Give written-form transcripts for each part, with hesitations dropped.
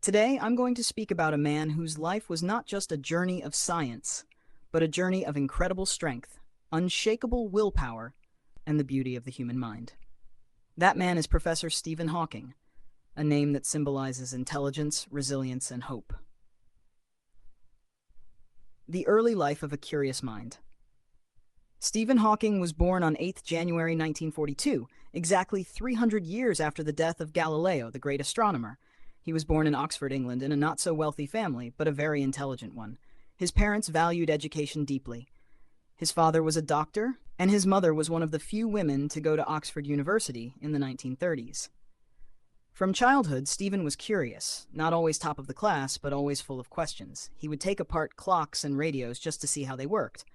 Today, I'm going to speak about a man whose life was not just a journey of science, but a journey of incredible strength, unshakable willpower, and the beauty of the human mind. That man is Professor Stephen Hawking, a name that symbolizes intelligence, resilience, and hope. The early life of a curious mind. Stephen Hawking was born on 8th January 1942, exactly 300 years after the death of Galileo, the great astronomer. He was born in Oxford, England, in a not-so-wealthy family, but a very intelligent one. His parents valued education deeply. His father was a doctor, and his mother was one of the few women to go to Oxford University in the 1930s. From childhood, Stephen was curious, not always top of the class, but always full of questions. He would take apart clocks and radios just to see how they worked.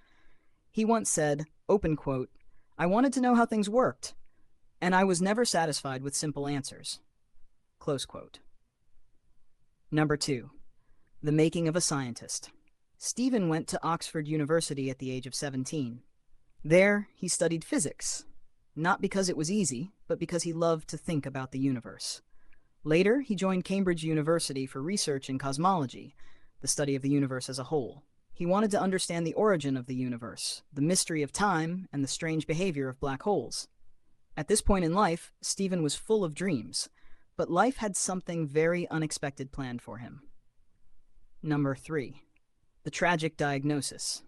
He once said, open quote, "I wanted to know how things worked, and I was never satisfied with simple answers." Close quote. Number 2. The making of a scientist. Stephen went to Oxford University at the age of 17. There, he studied physics, not because it was easy, but because he loved to think about the universe. Later, he joined Cambridge University for research in cosmology, the study of the universe as a whole. He wanted to understand the origin of the universe, the mystery of time, and the strange behavior of black holes. At this point in life, Stephen was full of dreams, but life had something very unexpected planned for him. Number 3. The tragic diagnosis.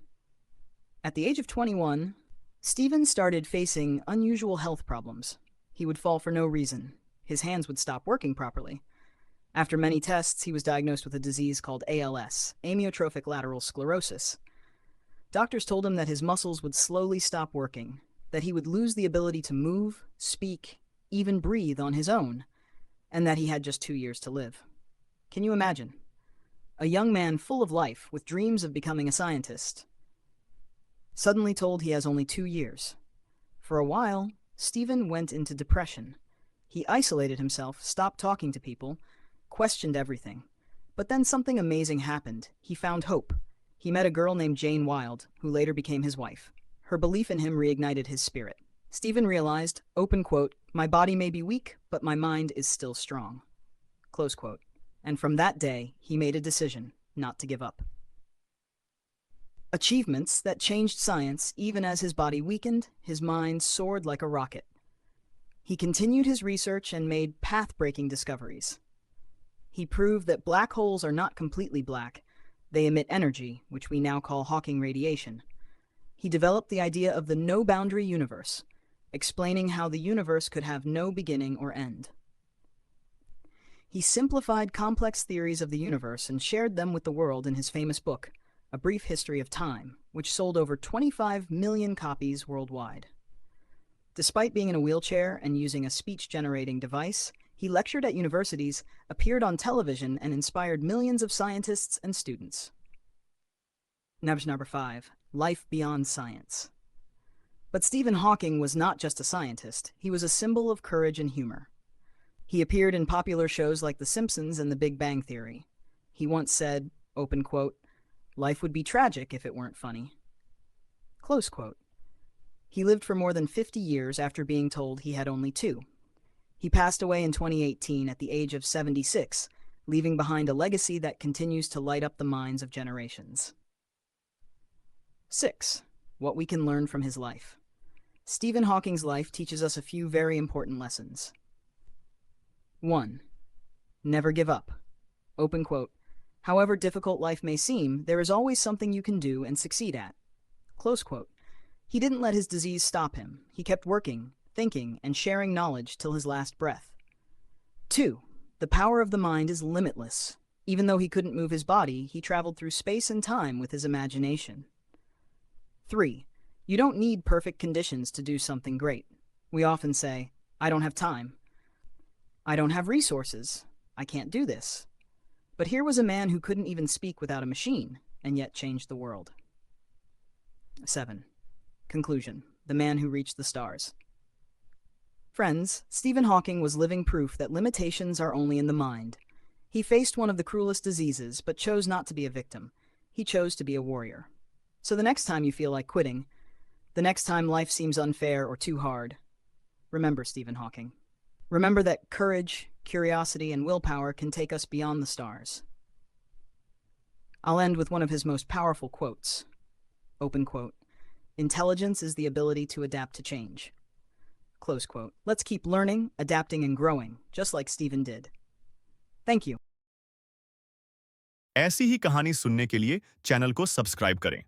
At the age of 21, Stephen started facing unusual health problems. He would fall for no reason. His hands would stop working properly. After many tests, he was diagnosed with a disease called ALS, amyotrophic lateral sclerosis. Doctors told him that his muscles would slowly stop working, that he would lose the ability to move, speak, even breathe on his own, and that he had just 2 years to live. Can you imagine? A young man full of life, with dreams of becoming a scientist, suddenly told he has only 2 years. For a while, Stephen went into depression. He isolated himself, stopped talking to people, questioned everything. But then something amazing happened. He found hope. He met a girl named Jane Wilde, who later became his wife. Her belief in him reignited his spirit. Stephen realized, open quote, "My body may be weak, but my mind is still strong." Close quote. And from that day, he made a decision not to give up. Achievements that changed science. Even as his body weakened, his mind soared like a rocket. He continued his research and made path-breaking discoveries. He proved that black holes are not completely black. They emit energy, which we now call Hawking radiation. He developed the idea of the no-boundary universe, explaining how the universe could have no beginning or end. He simplified complex theories of the universe and shared them with the world in his famous book, A Brief History of Time, which sold over 25 million copies worldwide. Despite being in a wheelchair and using a speech-generating device, he lectured at universities, appeared on television, and inspired millions of scientists and students. Number 5. Life beyond science. But Stephen Hawking was not just a scientist. He was a symbol of courage and humor. He appeared in popular shows like The Simpsons and The Big Bang Theory. He once said, open quote, "Life would be tragic if it weren't funny." Close quote. He lived for more than 50 years after being told he had only 2. He passed away in 2018 at the age of 76, leaving behind a legacy that continues to light up the minds of generations. 6. What we can learn from his life. Stephen Hawking's life teaches us a few very important lessons. 1. Never give up. Open quote. However difficult life may seem, there is always something you can do and succeed at. Close quote. He didn't let his disease stop him. He kept working, thinking, and sharing knowledge till his last breath. 2. The power of the mind is limitless. Even though he couldn't move his body, he traveled through space and time with his imagination. 3. You don't need perfect conditions to do something great. We often say, "I don't have time. I don't have resources. I can't do this." But here was a man who couldn't even speak without a machine, and yet changed the world. 7. Conclusion. The man who reached the stars. Friends, Stephen Hawking was living proof that limitations are only in the mind. He faced one of the cruelest diseases, but chose not to be a victim. He chose to be a warrior. So the next time you feel like quitting, the next time life seems unfair or too hard, remember Stephen Hawking. Remember that courage, curiosity, and willpower can take us beyond the stars. I'll end with one of his most powerful quotes. Open quote. Intelligence is the ability to adapt to change. Close quote. Let's keep learning, adapting, and growing, just like Stephen did. Thank you. ऐसी ही कहानी सुनने के लिए channel को subscribe करें।